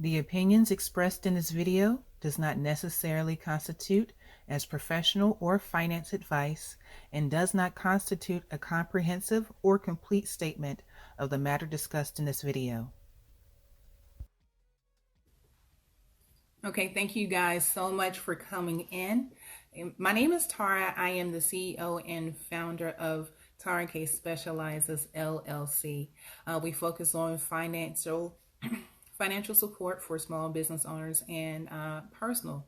The opinions expressed in this video does not necessarily constitute as professional or finance advice and does not constitute a comprehensive or complete statement of the matter discussed in this video. Okay, thank you guys so much for coming in. My name is Tara. I am the CEO and founder of Tara K Specializes LLC. We focus on financial support for small business owners and person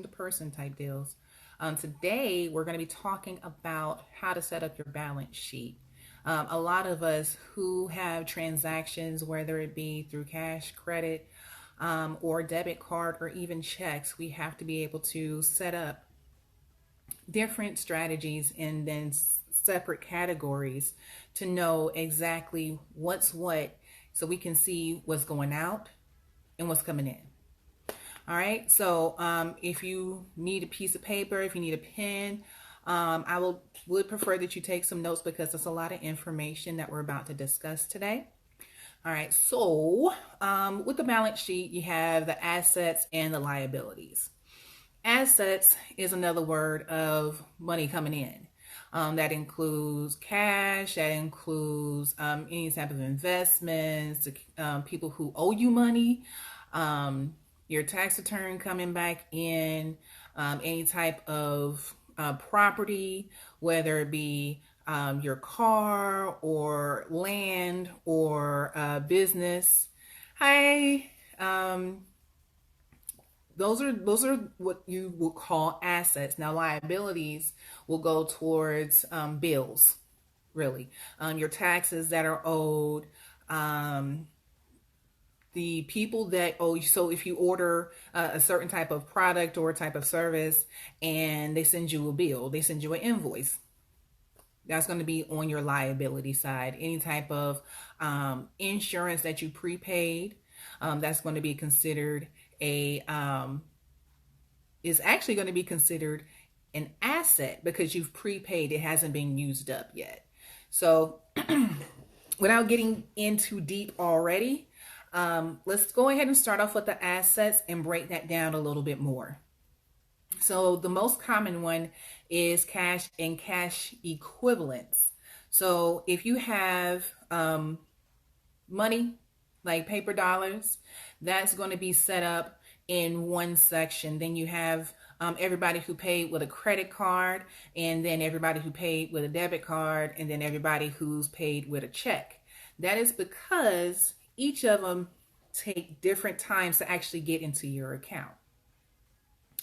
to person type deals. Today, we're going to be talking about how to set up your balance sheet. A lot of us who have transactions, whether it be through cash, credit, or debit card, or even checks, we have to be able to set up different strategies and then separate categories to know exactly what's what so we can see what's going out and what's coming in. All right, so if you need a piece of paper, if you need a pen, I would prefer that you take some notes because there's a lot of information that we're about to discuss today. All right, so with the balance sheet, you have the assets and the liabilities. Assets is another word of money coming in. That includes cash, that includes any type of investments, people who owe you money, your tax return coming back in, any type of property, whether it be your car or land or business. Hi. Those are what you will call assets. Now, liabilities will go towards bills, really. Your taxes that are owed, the people that owe you. So if you order a certain type of product or a type of service and they send you a bill, they send you an invoice, that's going to be on your liability side. Any type of insurance that you prepaid, that's going to be considered is actually going to be considered an asset because you've prepaid. It hasn't been used up yet. So without getting into deep already, let's go ahead and start off with the assets and break that down a little bit more. So the most common one is cash and cash equivalents. So if you have money, like paper dollars, that's going to be set up in one section. Then you have everybody who paid with a credit card, and then everybody who paid with a debit card, and then everybody who's paid with a check. That is because each of them take different times to actually get into your account.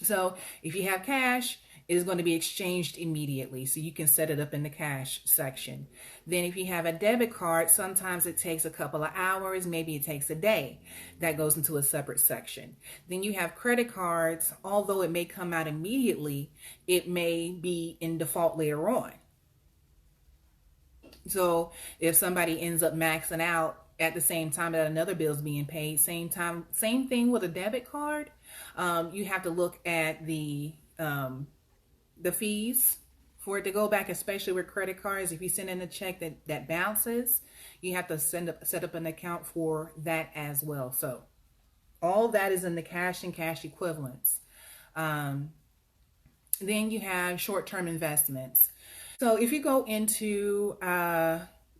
So if you have cash, it is going to be exchanged immediately. So you can set it up in the cash section. Then if you have a debit card, sometimes it takes a couple of hours, maybe it takes a day. That goes into a separate section. Then you have credit cards. Although it may come out immediately, it may be in default later on. So if somebody ends up maxing out at the same time that another bill is being paid, same thing with a debit card. You have to look at the fees for it to go back, especially with credit cards. If you send in a check that bounces, you have to set up an account for that as well. So all that is in the cash and cash equivalents. Then you have short-term investments. So if you go into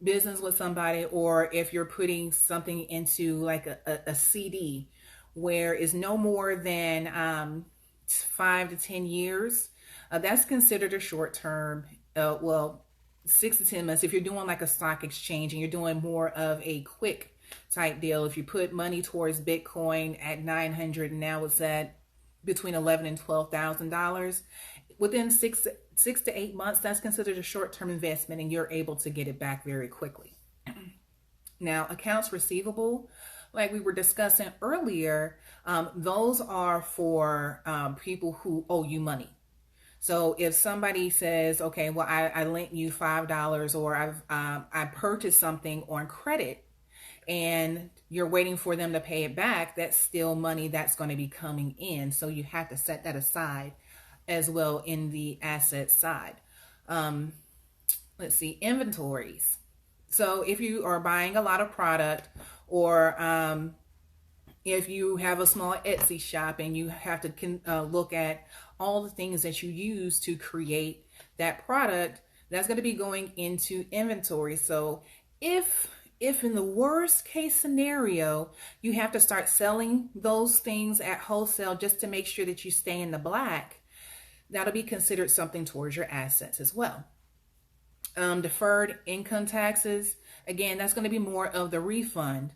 business with somebody, or if you're putting something into like a CD where it's no more than 5 to 10 years, that's considered a short term. 6 to 10 months. If you're doing like a stock exchange and you're doing more of a quick type deal, if you put money towards Bitcoin at 900 and now it's at between $11,000 and $12,000, within 6 to 8 months, that's considered a short-term investment and you're able to get it back very quickly. Now, accounts receivable, like we were discussing earlier, those are for people who owe you money. So if somebody says, okay, well, I lent you $5, or I purchased something on credit and you're waiting for them to pay it back, that's still money that's going to be coming in. So you have to set that aside as well in the asset side. Let's see, inventories. So if you are buying a lot of product, or If you have a small Etsy shop and you have to look at all the things that you use to create that product, that's going to be going into inventory. So if in the worst case scenario you have to start selling those things at wholesale just to make sure that you stay in the black, that'll be considered something towards your assets as well. Deferred income taxes, again, that's going to be more of the refund.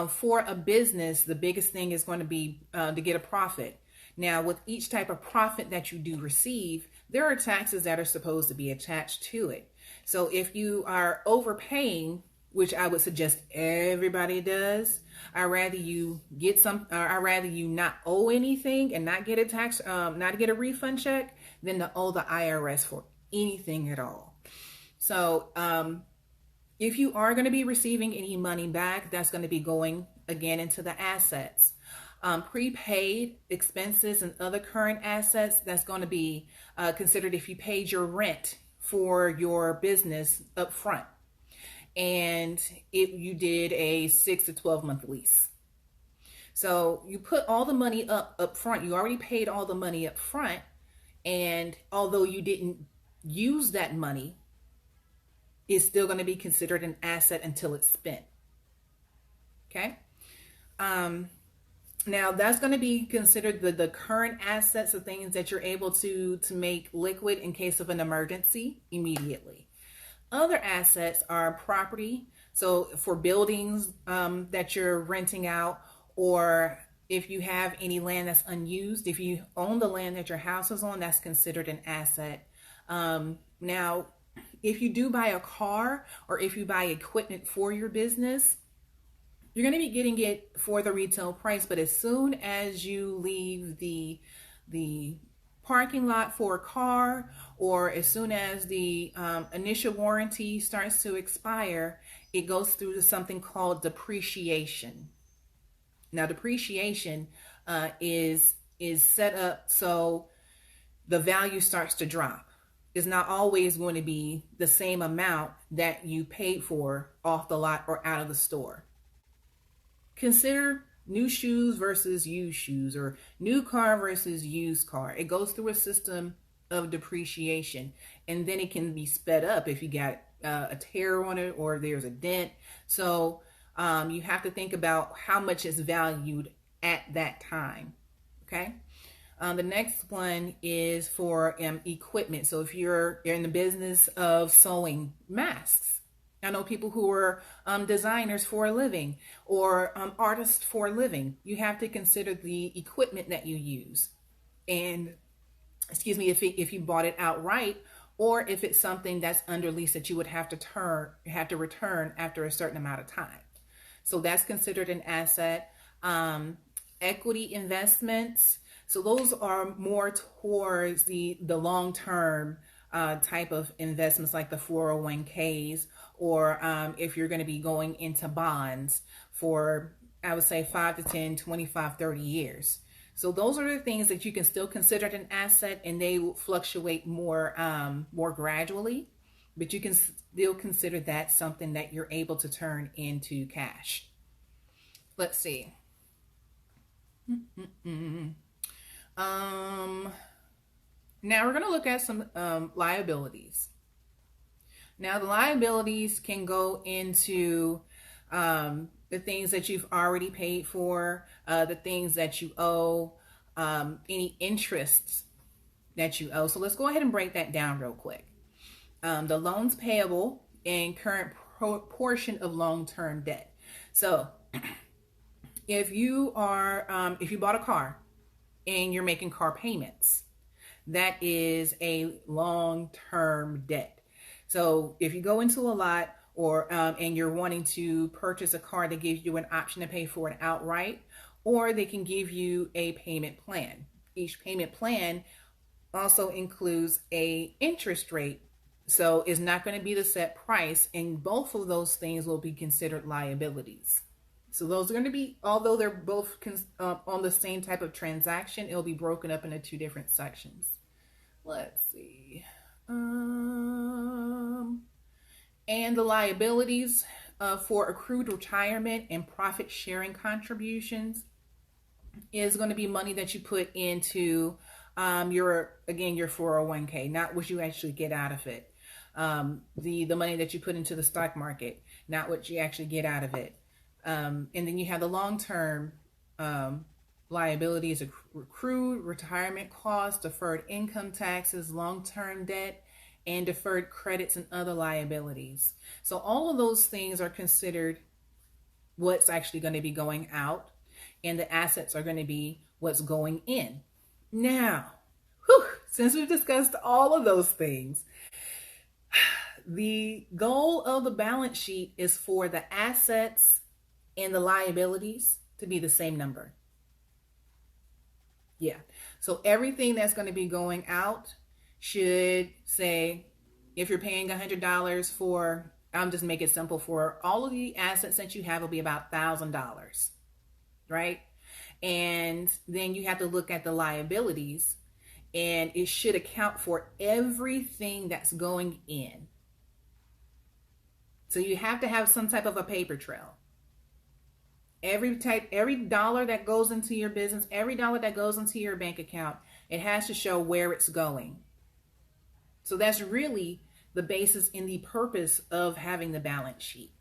For a business, the biggest thing is going to be to get a profit. Now, with each type of profit that you do receive, there are taxes that are supposed to be attached to it. So if you are overpaying, which I would suggest everybody does, I'd rather you get I'd rather you not owe anything and not get a not get a refund check than to owe the IRS for anything at all. So, if you are going to be receiving any money back, that's going to be going again into the assets. Prepaid expenses and other current assets, that's going to be considered if you paid your rent for your business up front and if you did a 6 to 12 month lease. So you put all the money up front, you already paid all the money up front, and although you didn't use that money, is still going to be considered an asset until it's spent. Okay. Now that's going to be considered the current assets of things that you're able to make liquid in case of an emergency immediately. Other assets are property. So for buildings that you're renting out, or if you have any land that's unused, if you own the land that your house is on, that's considered an asset. Now, if you do buy a car or if you buy equipment for your business, you're going to be getting it for the retail price. But as soon as you leave the parking lot for a car, or as soon as the initial warranty starts to expire, it goes through something called depreciation. Now, depreciation is set up so the value starts to drop. It's not always going to be the same amount that you paid for off the lot or out of the store. Consider new shoes versus used shoes, or new car versus used car. It goes through a system of depreciation, and then it can be sped up if you got a tear on it or there's a dent. So you have to think about how much is valued at that time. Okay. The next one is for equipment. So if you're in the business of sewing masks, I know people who are designers for a living, or artists for a living. You have to consider the equipment that you use, and excuse me, if you bought it outright, or if it's something that's under lease that you would have to return after a certain amount of time. So that's considered an asset. Equity investments. So those are more towards the long-term type of investments, like the 401ks, or if you're going to be going into bonds for, I would say, 5 to 10, 25, 30 years. So those are the things that you can still consider an asset, and they will fluctuate more gradually, but you can still consider that something that you're able to turn into cash. Let's see. Now we're going to look at some liabilities. Now the liabilities can go into the things that you've already paid for, the things that you owe, any interests that you owe. So let's go ahead and break that down real quick. The loans payable and current portion of long-term debt. So if you bought a car and you're making car payments, that is a long-term debt. So if you go into a lot, or and you're wanting to purchase a car, that gives you an option to pay for it outright, or they can give you a payment plan. Each payment plan also includes a interest rate, so it's not going to be the set price, and both of those things will be considered liabilities. So those are going to be, although they're both on the same type of transaction, it'll be broken up into two different sections. Let's see. And the liabilities for accrued retirement and profit sharing contributions. is going to be money that you put into your 401k, not what you actually get out of it. The money that you put into the stock market, not what you actually get out of it. And then you have the long term liabilities, accrued retirement costs, deferred income taxes, long term debt, and deferred credits and other liabilities. So all of those things are considered what's actually going to be going out, and the assets are going to be what's going in. Now, since we've discussed all of those things, the goal of the balance sheet is for the assets and the liabilities to be the same number. Yeah. So everything that's going to be going out should say, if you're paying $100 for, I'm just make it simple, for all of the assets that you have will be about $1,000, right? And then you have to look at the liabilities, and it should account for everything that's going in. So you have to have some type of a paper trail. Every dollar that goes into your business, every dollar that goes into your bank account, it has to show where it's going. So that's really the basis and the purpose of having the balance sheet.